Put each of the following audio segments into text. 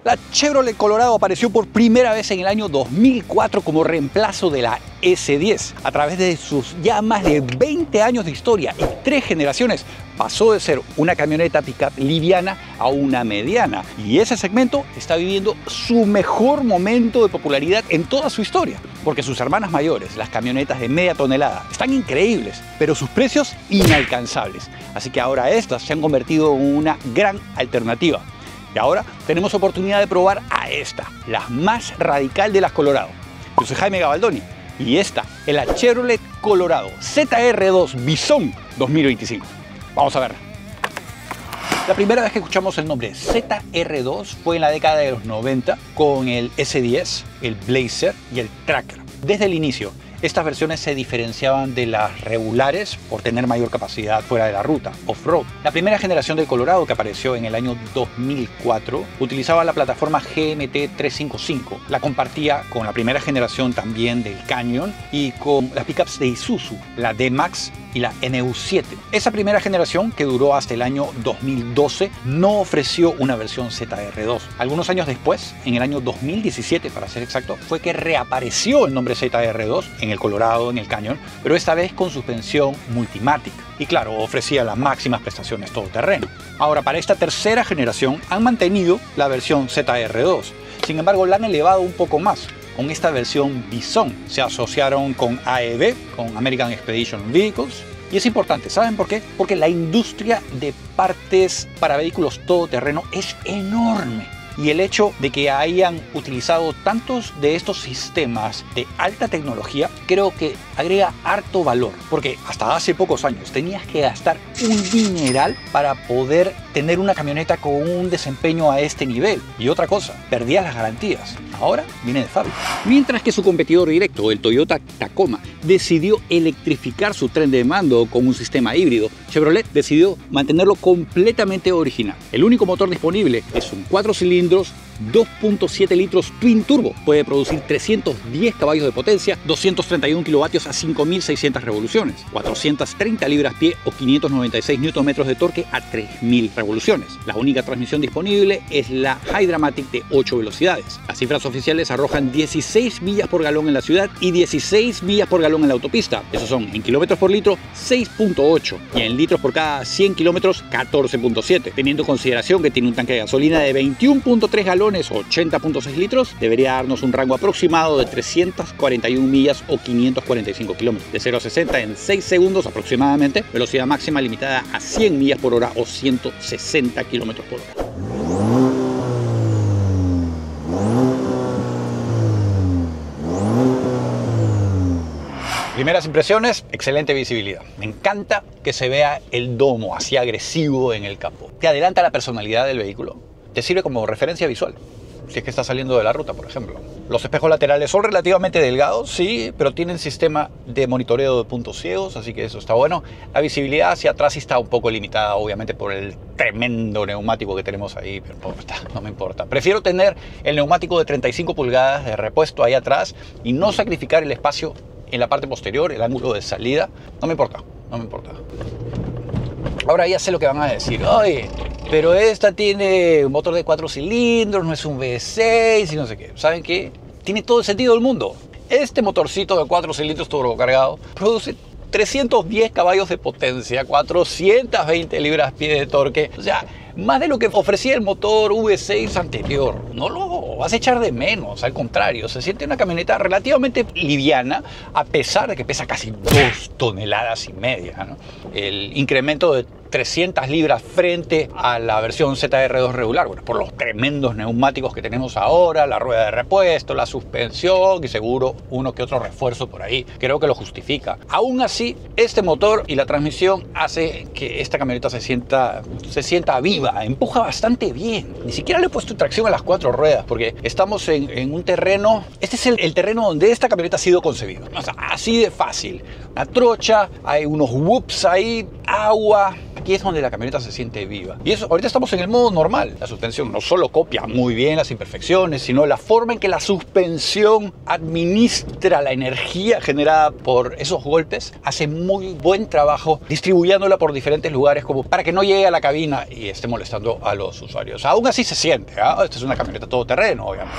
La Chevrolet Colorado apareció por primera vez en el año 2004 como reemplazo de la S10. A través de sus ya más de 20 años de historia y 3 generaciones, pasó de ser una camioneta pickup liviana a una mediana. Y ese segmento está viviendo su mejor momento de popularidad en toda su historia. Porque sus hermanas mayores, las camionetas de media tonelada, están increíbles, pero sus precios inalcanzables. Así que ahora estas se han convertido en una gran alternativa. Y ahora tenemos oportunidad de probar a esta, la más radical de las Colorado. Yo soy Jaime Gabaldoni y esta es la Chevrolet Colorado ZR2 Bison 2025. Vamos a ver. La primera vez que escuchamos el nombre ZR2 fue en la década de los 90 con el S10, el Blazer y el Tracker. Desde el inicio, estas versiones se diferenciaban de las regulares por tener mayor capacidad fuera de la ruta, off-road. La primera generación del Colorado, que apareció en el año 2004, utilizaba la plataforma GMT 355. La compartía con la primera generación también del Canyon y con las pickups de Isuzu, la D-Max y la NU7. Esa primera generación, que duró hasta el año 2012, no ofreció una versión ZR2. Algunos años después, en el año 2017 para ser exacto, fue que reapareció el nombre ZR2 en el Colorado, en el Canyon, pero esta vez con suspensión Multimatic. Y claro, ofrecía las máximas prestaciones todoterreno. Ahora, para esta tercera generación han mantenido la versión ZR2. Sin embargo, la han elevado un poco más. Con esta versión Bison se asociaron con AEV, con American Expedition Vehicles. Y es importante, ¿saben por qué? Porque la industria de partes para vehículos todoterreno es enorme. Y el hecho de que hayan utilizado tantos de estos sistemas de alta tecnología, creo que agrega harto valor. Porque hasta hace pocos años tenías que gastar un dineral para poder tener una camioneta con un desempeño a este nivel. Y otra cosa, perdías las garantías. Ahora viene de fábrica. Mientras que su competidor directo, el Toyota Tacoma, decidió electrificar su tren de mando con un sistema híbrido, Chevrolet decidió mantenerlo completamente original. El único motor disponible es un 4 cilindros 2.7 litros Twin Turbo. Puede producir 310 caballos de potencia, 231 kilovatios a 5.600 revoluciones, 430 libras-pie o 596 Nm de torque a 3.000 revoluciones. La única transmisión disponible es la Hydra-Matic de 8 velocidades. Las cifras oficiales arrojan 16 millas por galón en la ciudad y 16 millas por galón en la autopista. Esos son en kilómetros por litro 6.8 y en litros por cada 100 kilómetros 14.7. Teniendo en consideración que tiene un tanque de gasolina de 21.3 galones, 80.6 litros, debería darnos un rango aproximado de 341 millas o 545 kilómetros. De 0 a 60 en 6 segundos aproximadamente, velocidad máxima limitada a 100 millas por hora o 160 kilómetros por hora. Primeras impresiones, excelente visibilidad. Me encanta que se vea el domo así agresivo en el capó. Te adelanta la personalidad del vehículo. Te sirve como referencia visual, si es que estás saliendo de la ruta, por ejemplo. Los espejos laterales son relativamente delgados, sí, pero tienen sistema de monitoreo de puntos ciegos, así que eso está bueno. La visibilidad hacia atrás sí está un poco limitada, obviamente, por el tremendo neumático que tenemos ahí, pero no me importa. Prefiero tener el neumático de 35 pulgadas de repuesto ahí atrás y no sacrificar el espacio en la parte posterior, el ángulo de salida. No me importa, no me importa. Ahora ya sé lo que van a decir. Oye, pero esta tiene un motor de 4 cilindros, no es un V6 y no sé qué. ¿Saben qué? Tiene todo el sentido del mundo. Este motorcito de 4 cilindros turbocargado produce 310 caballos de potencia, 420 libras-pie de torque. O sea, más de lo que ofrecía el motor V6 anterior. No lo vas a echar de menos, al contrario, se siente una camioneta relativamente liviana, a pesar de que pesa casi 2 toneladas y media, ¿no? El incremento de 300 libras frente a la versión ZR2 regular, bueno, por los tremendos neumáticos que tenemos ahora, la rueda de repuesto, la suspensión y seguro uno que otro refuerzo por ahí, creo que lo justifica. Aún así, este motor y la transmisión hace que esta camioneta se sienta viva, empuja bastante bien. Ni siquiera le he puesto tracción a las 4 ruedas, porque estamos en un terreno, este es el terreno donde esta camioneta ha sido concebida, o sea, así de fácil. Una trocha, hay unos whoops ahí agua. Aquí es donde la camioneta se siente viva. Y eso, ahorita estamos en el modo normal. La suspensión no solo copia muy bien las imperfecciones, sino la forma en que la suspensión administra la energía generada por esos golpes. Hace muy buen trabajo distribuyéndola por diferentes lugares como para que no llegue a la cabina y esté molestando a los usuarios. Aún así se siente, ¿eh? Esta es una camioneta todoterreno, obviamente.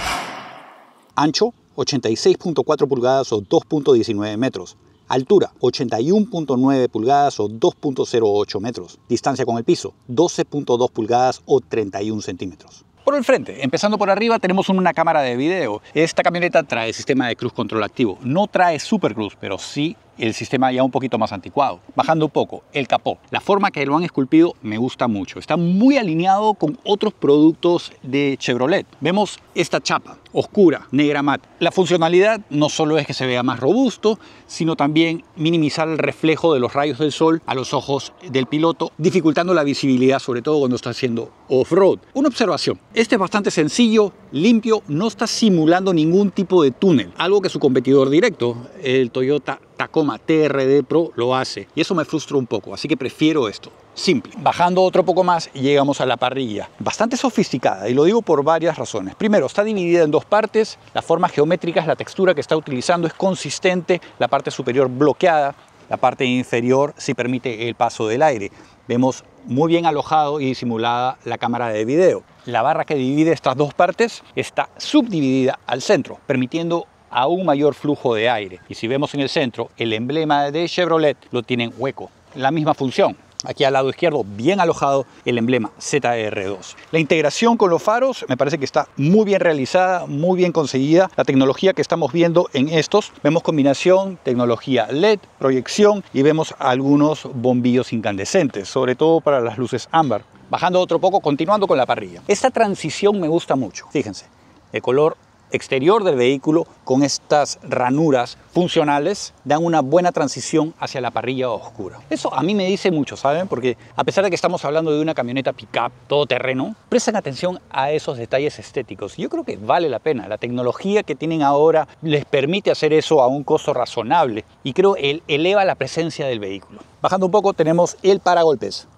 Ancho, 86.4 pulgadas o 2.19 metros. Altura, 81.9 pulgadas o 2.08 metros. Distancia con el piso, 12.2 pulgadas o 31 centímetros. Por el frente, empezando por arriba, tenemos una cámara de video. Esta camioneta trae sistema de cruise control activo. No trae Super Cruise, pero sí el sistema ya un poquito más anticuado. Bajando un poco, el capó. La forma que lo han esculpido me gusta mucho. Está muy alineado con otros productos de Chevrolet. Vemos esta chapa oscura, negra mate. La funcionalidad no solo es que se vea más robusto, sino también minimizar el reflejo de los rayos del sol a los ojos del piloto, dificultando la visibilidad, sobre todo cuando está haciendo off-road. Una observación. Este es bastante sencillo, limpio, no está simulando ningún tipo de túnel. Algo que su competidor directo, el Toyota Tacoma TRD Pro, lo hace. Y eso me frustra un poco, así que prefiero esto. Simple. Bajando otro poco más, llegamos a la parrilla. Bastante sofisticada, y lo digo por varias razones. Primero, está dividida en dos partes. La forma geométrica es la textura que está utilizando, es consistente. La parte superior bloqueada, la parte inferior sí permite el paso del aire. Vemos muy bien alojado y disimulada la cámara de video. La barra que divide estas dos partes está subdividida al centro, permitiendo aún mayor flujo de aire. Y si vemos en el centro, el emblema de Chevrolet lo tienen hueco. La misma función. Aquí al lado izquierdo, bien alojado, el emblema ZR2. La integración con los faros me parece que está muy bien realizada, muy bien conseguida. La tecnología que estamos viendo en estos, vemos combinación, tecnología LED, proyección y vemos algunos bombillos incandescentes, sobre todo para las luces ámbar. Bajando otro poco, continuando con la parrilla. Esta transición me gusta mucho. Fíjense, el color exterior del vehículo con estas ranuras funcionales dan una buena transición hacia la parrilla oscura. Eso a mí me dice mucho, ¿saben? Porque a pesar de que estamos hablando de una camioneta pick-up todoterreno, prestan atención a esos detalles estéticos. Yo creo que vale la pena. La tecnología que tienen ahora les permite hacer eso a un costo razonable y creo que eleva la presencia del vehículo. Bajando un poco tenemos el paragolpes.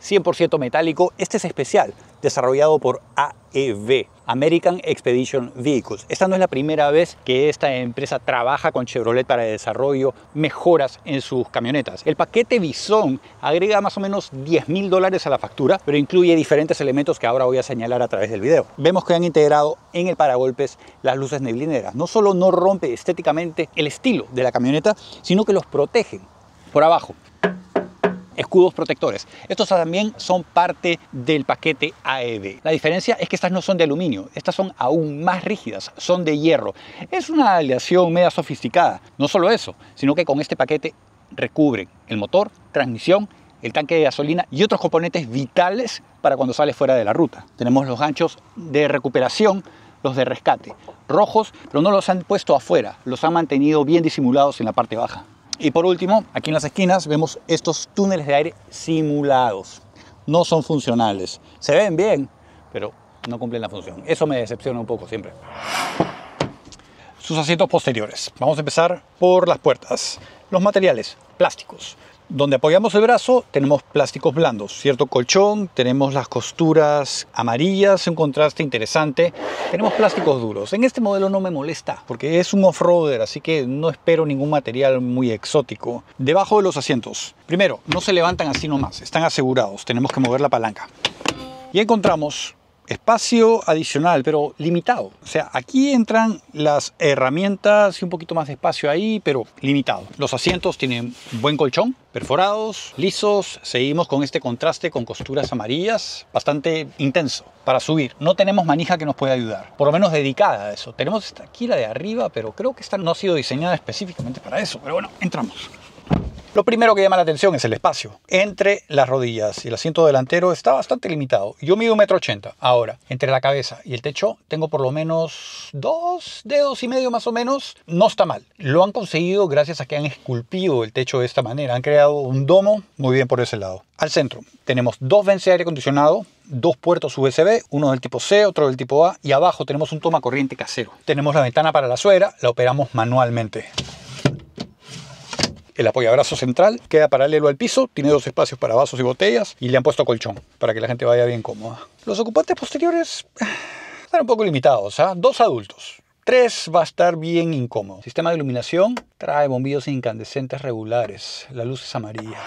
100% metálico. Este es especial, desarrollado por AEV, American Expedition Vehicles. Esta no es la primera vez que esta empresa trabaja con Chevrolet para el desarrollo, mejoras en sus camionetas. El paquete Bison agrega más o menos $10.000 a la factura, pero incluye diferentes elementos que ahora voy a señalar a través del video. Vemos que han integrado en el paragolpes las luces neblineras. No solo no rompe estéticamente el estilo de la camioneta, sino que los protegen por abajo. Escudos protectores. Estos también son parte del paquete AEV. La diferencia es que estas no son de aluminio, estas son aún más rígidas, son de hierro. Es una aleación media sofisticada. No solo eso, sino que con este paquete recubren el motor, transmisión, el tanque de gasolina y otros componentes vitales para cuando sales fuera de la ruta. Tenemos los ganchos de recuperación, los de rescate, rojos, pero no los han puesto afuera, los han mantenido bien disimulados en la parte baja. Y por último, aquí en las esquinas vemos estos túneles de aire simulados. No son funcionales. Se ven bien, pero no cumplen la función. Eso me decepciona un poco siempre. Sus asientos posteriores. Vamos a empezar por las puertas. Los materiales, plásticos. Donde apoyamos el brazo tenemos plásticos blandos, cierto colchón, tenemos las costuras amarillas, un contraste interesante. Tenemos plásticos duros. En este modelo no me molesta porque es un off-roader, así que no espero ningún material muy exótico. Debajo de los asientos, primero, no se levantan así nomás, están asegurados, tenemos que mover la palanca. Y encontramos espacio adicional, pero limitado. O sea, aquí entran las herramientas y un poquito más de espacio ahí, pero limitado. Los asientos tienen buen colchón, perforados, lisos. Seguimos con este contraste con costuras amarillas, bastante intenso para subir. No tenemos manija que nos pueda ayudar, por lo menos dedicada a eso. Tenemos esta aquí, la de arriba, pero creo que esta no ha sido diseñada específicamente para eso. Pero bueno, entramos. Lo primero que llama la atención es el espacio. Entre las rodillas y el asiento delantero está bastante limitado. Yo mido 1,80 m. Ahora, entre la cabeza y el techo tengo por lo menos 2,5 dedos más o menos. No está mal. Lo han conseguido gracias a que han esculpido el techo de esta manera. Han creado un domo muy bien por ese lado. Al centro tenemos dos vents de aire acondicionado, dos puertos USB, uno del tipo C, otro del tipo A. Y abajo tenemos un toma corriente casero. Tenemos la ventana para la suegra, la operamos manualmente. El apoyabrazo central queda paralelo al piso, tiene 2 espacios para vasos y botellas y le han puesto colchón para que la gente vaya bien cómoda. Los ocupantes posteriores están un poco limitados, 2 adultos. 3 va a estar bien incómodo. Sistema de iluminación trae bombillos incandescentes regulares. La luz es amarilla.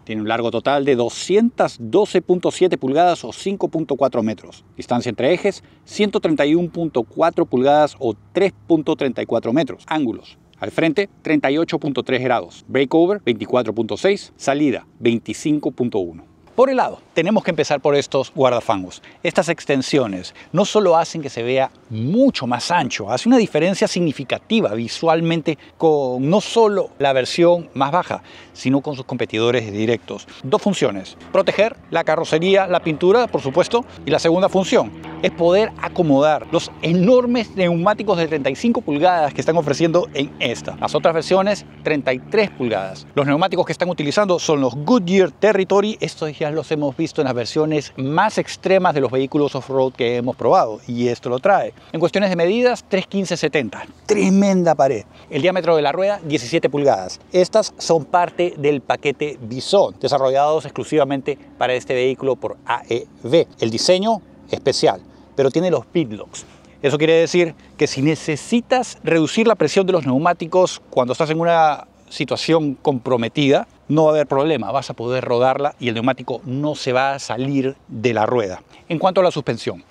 Tiene un largo total de 212.7 pulgadas o 5.4 metros. Distancia entre ejes, 131.4 pulgadas o 3.34 metros. Ángulos. Al frente, 38.3 grados. Breakover, 24.6. Salida, 25.1. Por el lado, tenemos que empezar por estos guardafangos. Estas extensiones no solo hacen que se vea mucho más ancho, hace una diferencia significativa visualmente con no solo la versión más baja, sino con sus competidores directos. 2 funciones: proteger la carrocería, la pintura, por supuesto, y la segunda función es poder acomodar los enormes neumáticos de 35 pulgadas que están ofreciendo en esta. Las otras versiones, 33 pulgadas. Los neumáticos que están utilizando son los Goodyear Territory. Estos ya los hemos visto en las versiones más extremas de los vehículos off-road que hemos probado, y esto lo trae. En cuestiones de medidas, 315/70. Tremenda pared. El diámetro de la rueda, 17 pulgadas. Estas son parte del paquete Bison, desarrollados exclusivamente para este vehículo por AEV. El diseño especial, pero tiene los pitlocks. Eso quiere decir que si necesitas reducir la presión de los neumáticos cuando estás en una situación comprometida, no va a haber problema, vas a poder rodarla y el neumático no se va a salir de la rueda. En cuanto a la suspensión,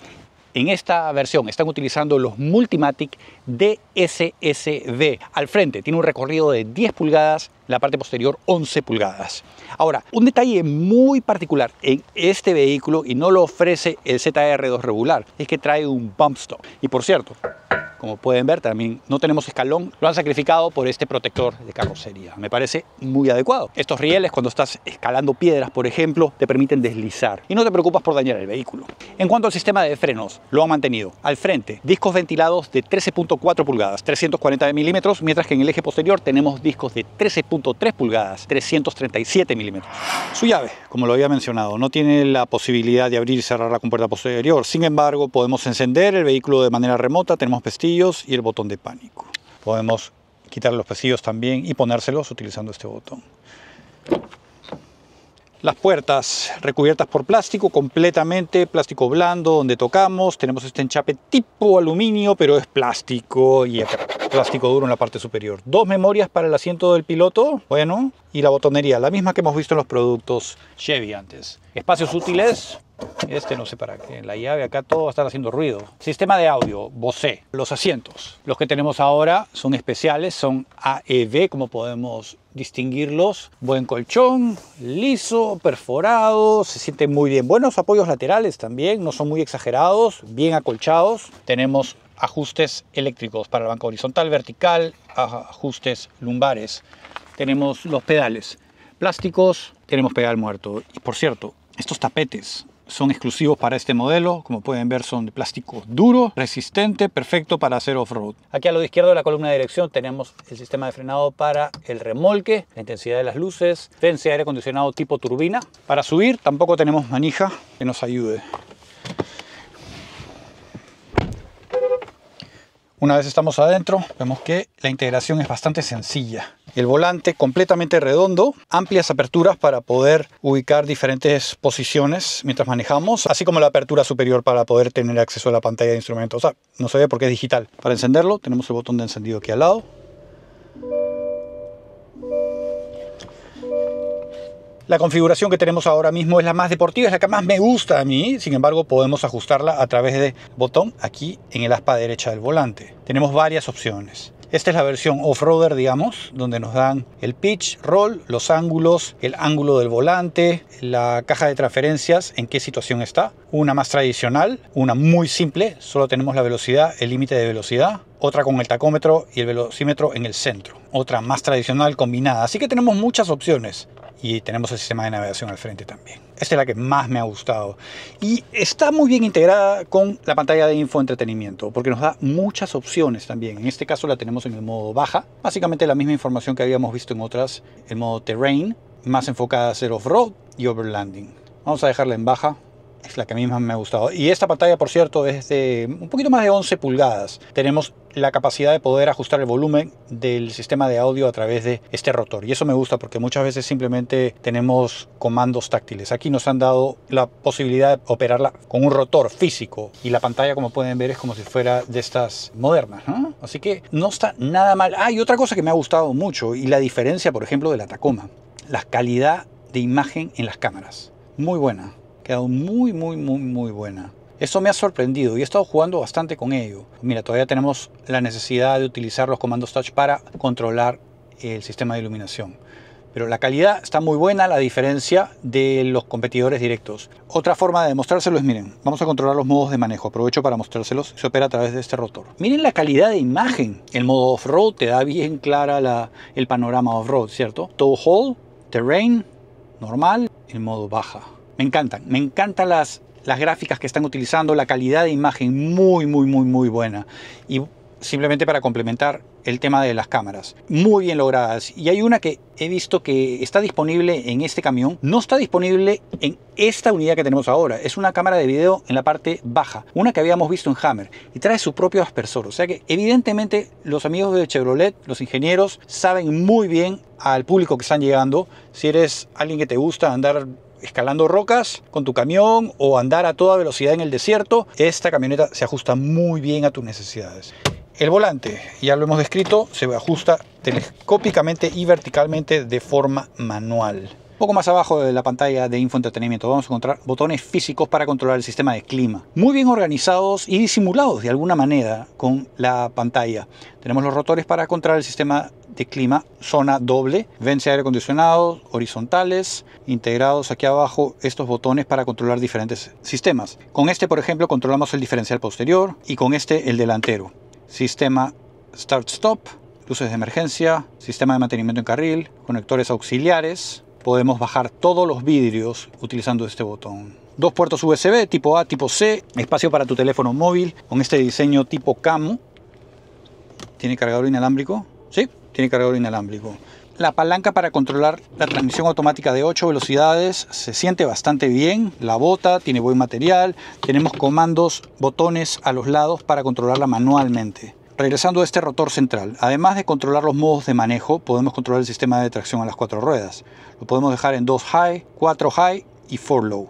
en esta versión están utilizando los Multimatic DSSV. Al frente tiene un recorrido de 10 pulgadas, la parte posterior 11 pulgadas. Ahora, un detalle muy particular en este vehículo, y no lo ofrece el ZR2 regular, es que trae un bump stop. Y por cierto, como pueden ver, también no tenemos escalón. Lo han sacrificado por este protector de carrocería. Me parece muy adecuado. Estos rieles, cuando estás escalando piedras, por ejemplo, te permiten deslizar y no te preocupas por dañar el vehículo. En cuanto al sistema de frenos, lo han mantenido. Al frente, discos ventilados de 13.4 pulgadas, 340 milímetros, mientras que en el eje posterior tenemos discos de 13.3 pulgadas, 337 milímetros. Su llave, como lo había mencionado, no tiene la posibilidad de abrir y cerrar la compuerta posterior. Sin embargo, podemos encender el vehículo de manera remota. Tenemos pestillos y el botón de pánico. Podemos quitar los pestillos también y ponérselos utilizando este botón. Las puertas recubiertas por plástico, completamente plástico blando, donde tocamos. Tenemos este enchape tipo aluminio, pero es plástico, y acá plástico duro en la parte superior. 2 memorias para el asiento del piloto, bueno, y la botonería, la misma que hemos visto en los productos Chevy antes. Espacios útiles. No sé para qué, la llave, acá todo va a estar haciendo ruido. Sistema de audio, Bose. Los asientos, los que tenemos ahora son especiales, son AEV, como podemos distinguirlos. Buen colchón, liso, perforado, se siente muy bien. Buenos apoyos laterales también, no son muy exagerados, bien acolchados. Tenemos ajustes eléctricos para la banca horizontal, vertical, ajustes lumbares. Tenemos los pedales plásticos, tenemos pedal muerto. Y por cierto, estos tapetes son exclusivos para este modelo. Como pueden ver, son de plástico duro, resistente, perfecto para hacer off-road. Aquí a lado izquierdo de la columna de dirección tenemos el sistema de frenado para el remolque, la intensidad de las luces, vence aire acondicionado tipo turbina. Para subir tampoco tenemos manija que nos ayude. Una vez estamos adentro, vemos que la integración es bastante sencilla. El volante completamente redondo, amplias aperturas para poder ubicar diferentes posiciones mientras manejamos, así como la apertura superior para poder tener acceso a la pantalla de instrumentos. No se ve porque es digital. Para encenderlo tenemos el botón de encendido aquí al lado. La configuración que tenemos ahora mismo es la más deportiva, es la que más me gusta a mí. Sin embargo, podemos ajustarla a través del botón aquí en el aspa derecha del volante. Tenemos varias opciones. Esta es la versión off-roader, digamos, donde nos dan el pitch, roll, los ángulos, el ángulo del volante, la caja de transferencias, en qué situación está. Una más tradicional, una muy simple, solo tenemos la velocidad, el límite de velocidad. Otra con el tacómetro y el velocímetro en el centro. Otra más tradicional combinada. Así que tenemos muchas opciones. Y tenemos el sistema de navegación al frente también. Esta es la que más me ha gustado. Y está muy bien integrada con la pantalla de infoentretenimiento, porque nos da muchas opciones también. En este caso la tenemos en el modo baja. Básicamente la misma información que habíamos visto en otras. El modo terrain, más enfocada a hacer off-road y overlanding. Vamos a dejarla en baja. Es la que a mí más me ha gustado. Y esta pantalla, por cierto, es de un poquito más de 11 pulgadas. Tenemos la capacidad de poder ajustar el volumen del sistema de audio a través de este rotor. Y eso me gusta porque muchas veces simplemente tenemos comandos táctiles. Aquí nos han dado la posibilidad de operarla con un rotor físico. Y la pantalla, como pueden ver, es como si fuera de estas modernas, ¿no? Así que no está nada mal. Ah, y otra cosa que me ha gustado mucho, y la diferencia, por ejemplo, de la Tacoma. La calidad de imagen en las cámaras. Muy buena. Ha quedado muy buena. Esto me ha sorprendido y he estado jugando bastante con ello. Mira, todavía tenemos la necesidad de utilizar los comandos touch para controlar el sistema de iluminación. Pero la calidad está muy buena, la diferencia de los competidores directos. Otra forma de demostrárselo es, miren, vamos a controlar los modos de manejo. Aprovecho para mostrárselos. Se opera a través de este rotor. Miren la calidad de imagen. El modo off-road te da bien clara el panorama off-road, ¿cierto? Tow haul, terrain, normal, el modo baja. Me encantan las gráficas que están utilizando, la calidad de imagen muy buena. Y simplemente para complementar el tema de las cámaras, muy bien logradas. Y hay una que he visto que está disponible en este camión, no está disponible en esta unidad que tenemos ahora. Es una cámara de video en la parte baja, una que habíamos visto en Hammer, y trae su propio aspersor. O sea que evidentemente los amigos de Chevrolet, los ingenieros, saben muy bien al público que están llegando. Si eres alguien que te gusta andar escalando rocas con tu camión o andar a toda velocidad en el desierto, esta camioneta se ajusta muy bien a tus necesidades. El volante, ya lo hemos descrito, se ajusta telescópicamente y verticalmente de forma manual. Un poco más abajo de la pantalla de infoentretenimiento vamos a encontrar botones físicos para controlar el sistema de clima. Muy bien organizados y disimulados de alguna manera con la pantalla. Tenemos los rotores para controlar el sistema de clima, zona doble, vents de aire acondicionado, horizontales, integrados aquí abajo estos botones para controlar diferentes sistemas. Con este, por ejemplo, controlamos el diferencial posterior y con este el delantero. Sistema Start-Stop, luces de emergencia, sistema de mantenimiento en carril, conectores auxiliares. Podemos bajar todos los vidrios utilizando este botón. Dos puertos USB, tipo A, tipo C, espacio para tu teléfono móvil con este diseño tipo camo. ¿Tiene cargador inalámbrico? Sí, tiene cargador inalámbrico. La palanca para controlar la transmisión automática de 8 velocidades se siente bastante bien. La bota tiene buen material. Tenemos comandos, botones a los lados para controlarla manualmente. Regresando a este rotor central, además de controlar los modos de manejo, podemos controlar el sistema de tracción a las 4 ruedas. Lo podemos dejar en 2 high, 4 high y 4 low.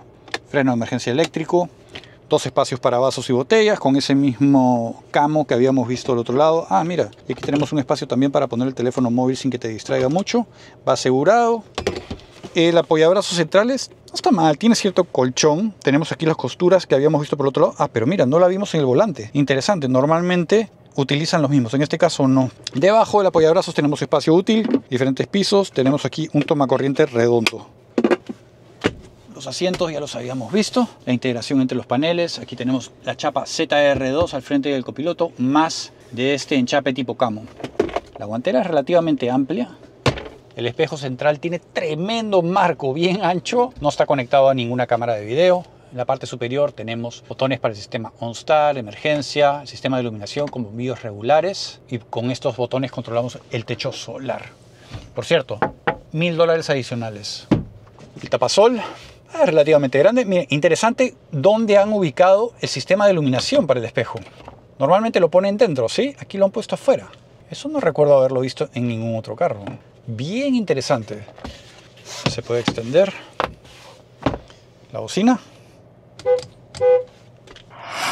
Freno de emergencia eléctrico. Dos espacios para vasos y botellas con ese mismo camo que habíamos visto al otro lado. Ah, mira, y aquí tenemos un espacio también para poner el teléfono móvil sin que te distraiga mucho. Va asegurado. El apoyabrazos centrales no está mal, tiene cierto colchón. Tenemos aquí las costuras que habíamos visto por el otro lado. Ah, pero mira, no la vimos en el volante. Interesante, normalmente utilizan los mismos, en este caso no. Debajo del apoyabrazos tenemos espacio útil, diferentes pisos. Tenemos aquí un tomacorriente redondo. Los asientos ya los habíamos visto, la integración entre los paneles. Aquí tenemos la chapa ZR2 al frente del copiloto, más de este enchape tipo camo. La guantera es relativamente amplia. El espejo central tiene tremendo marco, bien ancho. No está conectado a ninguna cámara de video. En la parte superior tenemos botones para el sistema OnStar, emergencia, el sistema de iluminación con bombillos regulares. Y con estos botones controlamos el techo solar. Por cierto, $1000 adicionales. El tapasol es relativamente grande. Miren, interesante dónde han ubicado el sistema de iluminación para el espejo. Normalmente lo ponen dentro, ¿sí? Aquí lo han puesto afuera. Eso no recuerdo haberlo visto en ningún otro carro. Bien interesante. Se puede extender la bocina.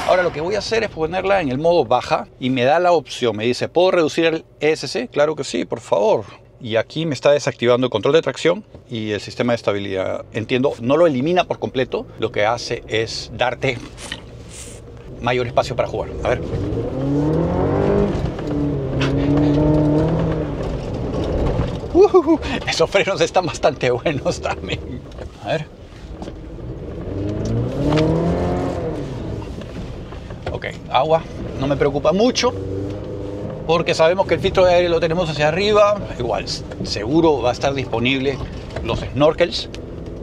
Ahora lo que voy a hacer es ponerla en el modo baja y me da la opción. Me dice, ¿puedo reducir el ESC? Claro que sí, por favor. Y aquí me está desactivando el control de tracción y el sistema de estabilidad. Entiendo, no lo elimina por completo. Lo que hace es darte mayor espacio para jugar. A ver. Esos frenos están bastante buenos también. A ver. Ok, agua. No me preocupa mucho, porque sabemos que el filtro de aire lo tenemos hacia arriba. Igual, seguro va a estar disponible los snorkels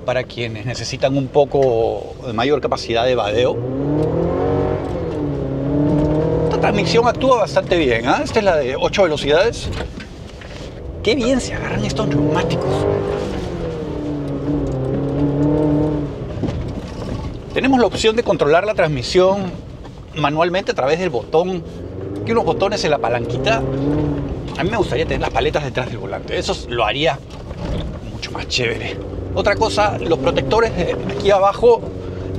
para quienes necesitan un poco de mayor capacidad de vadeo. Esta transmisión actúa bastante bien, ¿eh? Esta es la de 8 velocidades. Qué bien se agarran estos neumáticos. Tenemos la opción de controlar la transmisión manualmente a través del botón aquí unos botones en la palanquita. A mí me gustaría tener las paletas detrás del volante. Eso lo haría mucho más chévere. Otra cosa, los protectores de aquí abajo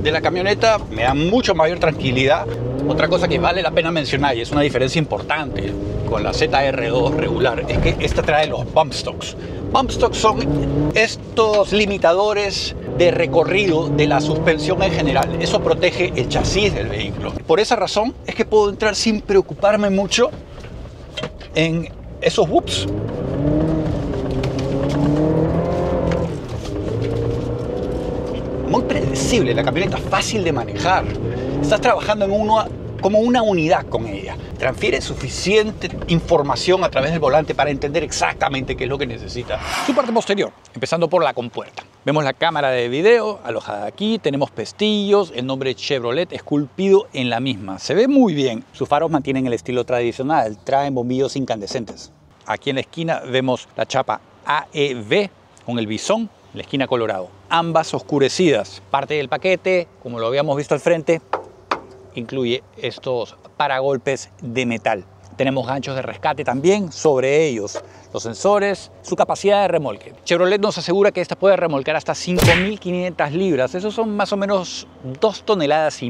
de la camioneta me dan mucho mayor tranquilidad. Otra cosa que vale la pena mencionar, y es una diferencia importante con la ZR2 regular, es que esta trae los bump stocks. Bump stocks son estos limitadores de recorrido de la suspensión en general. Eso protege el chasis del vehículo. Por esa razón es que puedo entrar sin preocuparme mucho en esos whoops. Muy predecible la camioneta, fácil de manejar. Estás trabajando como una unidad con ella. Transfiere suficiente información a través del volante para entender exactamente qué es lo que necesita. Su parte posterior, empezando por la compuerta. Vemos la cámara de video alojada aquí, tenemos pestillos, el nombre Chevrolet esculpido en la misma. Se ve muy bien. Sus faros mantienen el estilo tradicional, traen bombillos incandescentes. Aquí en la esquina vemos la chapa AEV con el bisón, la esquina colorado. Ambas oscurecidas. Parte del paquete, como lo habíamos visto al frente, incluye estos paragolpes de metal. Tenemos ganchos de rescate también sobre ellos, los sensores, su capacidad de remolque. Chevrolet nos asegura que esta puede remolcar hasta 5.500 libras. Esos son más o menos 2,5 toneladas.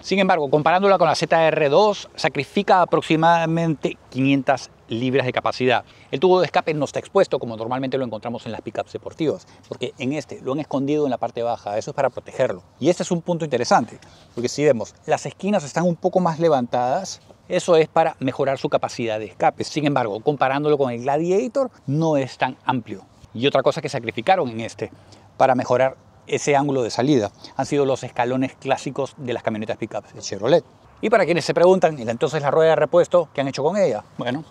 Sin embargo, comparándola con la ZR2, sacrifica aproximadamente 500 libras de capacidad. El tubo de escape no está expuesto como normalmente lo encontramos en las pickups deportivas, porque en este lo han escondido en la parte baja. Eso es para protegerlo. Y este es un punto interesante, porque si vemos, las esquinas están un poco más levantadas. Eso es para mejorar su capacidad de escape. Sin embargo, comparándolo con el Gladiator, no es tan amplio. Y otra cosa que sacrificaron en este para mejorar ese ángulo de salida han sido los escalones clásicos de las camionetas pickups de Chevrolet. Y para quienes se preguntan, ¿y entonces la rueda de repuesto qué han hecho con ella? Bueno,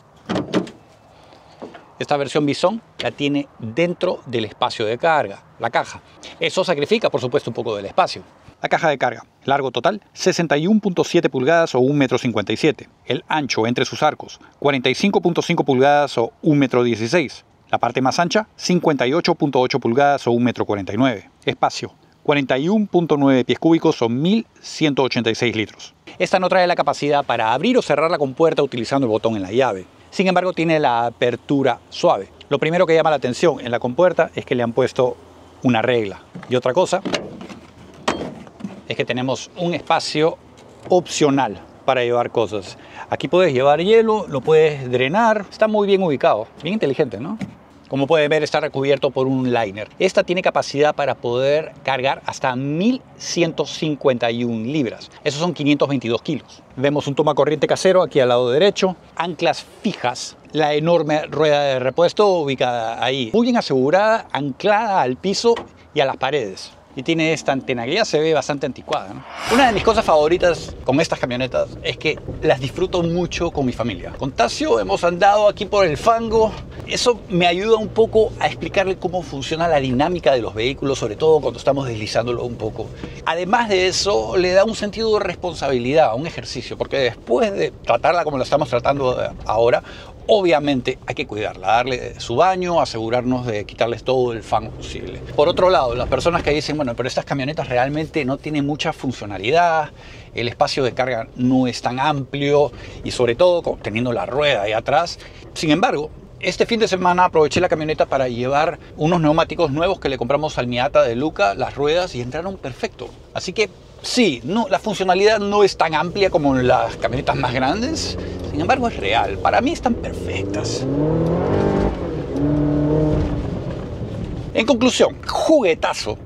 esta versión Bison la tiene dentro del espacio de carga, la caja. Eso sacrifica, por supuesto, un poco del espacio. La caja de carga, largo total 61.7 pulgadas o 1,57 m. El ancho entre sus arcos, 45.5 pulgadas o 1,16 m. La parte más ancha, 58.8 pulgadas o 1,49 m. Espacio, 41.9 pies cúbicos o 1.186 litros. Esta no trae la capacidad para abrir o cerrar la compuerta utilizando el botón en la llave. Sin embargo, tiene la apertura suave. Lo primero que llama la atención en la compuerta es que le han puesto una regla. Y otra cosa es que tenemos un espacio opcional para llevar cosas. Aquí puedes llevar hielo, lo puedes drenar. Está muy bien ubicado, bien inteligente, ¿no? Como pueden ver, está recubierto por un liner. Esta tiene capacidad para poder cargar hasta 1.151 libras. Esos son 522 kilos. Vemos un tomacorriente casero aquí al lado derecho. Anclas fijas. La enorme rueda de repuesto ubicada ahí. Muy bien asegurada, anclada al piso y a las paredes. Y tiene esta antena que ya se ve bastante anticuada, ¿no? Una de mis cosas favoritas con estas camionetas es que las disfruto mucho con mi familia. Con Tasio hemos andado aquí por el fango. Eso me ayuda un poco a explicarle cómo funciona la dinámica de los vehículos, sobre todo cuando estamos deslizándolo un poco. Además de eso, le da un sentido de responsabilidad, un ejercicio, porque después de tratarla como la estamos tratando ahora, obviamente hay que cuidarla, darle su baño, asegurarnos de quitarles todo el fango posible. Por otro lado, las personas que dicen, bueno, pero estas camionetas realmente no tienen mucha funcionalidad, el espacio de carga no es tan amplio y sobre todo teniendo la rueda ahí atrás. Sin embargo, este fin de semana aproveché la camioneta para llevar unos neumáticos nuevos que le compramos al Miata de Luca, las ruedas, y entraron perfecto. Así que sí, no, la funcionalidad no es tan amplia como en las camionetas más grandes, sin embargo es real. Para mí están perfectas. En conclusión, juguetazo.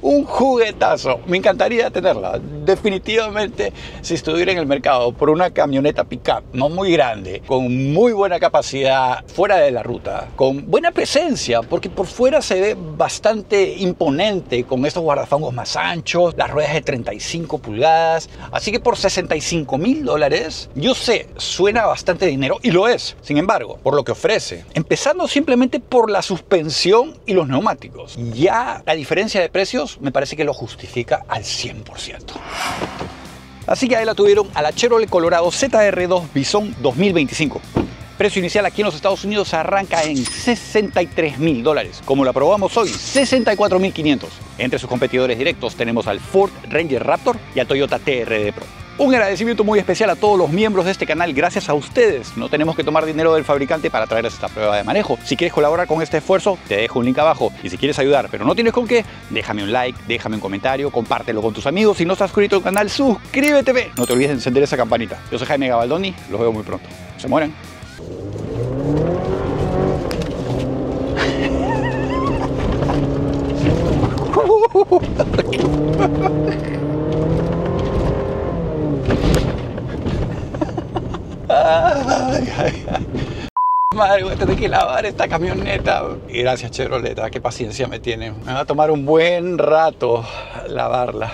Un juguetazo. Me encantaría tenerla. Definitivamente, si estuviera en el mercado por una camioneta pickup no muy grande, con muy buena capacidad fuera de la ruta, con buena presencia, porque por fuera se ve bastante imponente, con estos guardafangos más anchos, las ruedas de 35 pulgadas. Así que por $65.000, yo sé, suena bastante dinero y lo es. Sin embargo, por lo que ofrece, empezando simplemente por la suspensión y los neumáticos, ya la diferencia de precios me parece que lo justifica al 100%. Así que ahí la tuvieron, a la Chevrolet Colorado ZR2 Bison 2025. Precio inicial aquí en los Estados Unidos arranca en $63.000. Como la probamos hoy, $64.500. Entre sus competidores directos tenemos al Ford Ranger Raptor y al Toyota TRD Pro. Un agradecimiento muy especial a todos los miembros de este canal. Gracias a ustedes no tenemos que tomar dinero del fabricante para traerles esta prueba de manejo. Si quieres colaborar con este esfuerzo, te dejo un link abajo. Y si quieres ayudar pero no tienes con qué, déjame un like, déjame un comentario, compártelo con tus amigos. Si no estás suscrito al canal, suscríbete. No te olvides de encender esa campanita. Yo soy Jaime Gabaldoni, los veo muy pronto. Se mueren. Madre, voy a tener que lavar esta camioneta. Y gracias, Chevrolet, qué paciencia me tienen. Me va a tomar un buen rato lavarla.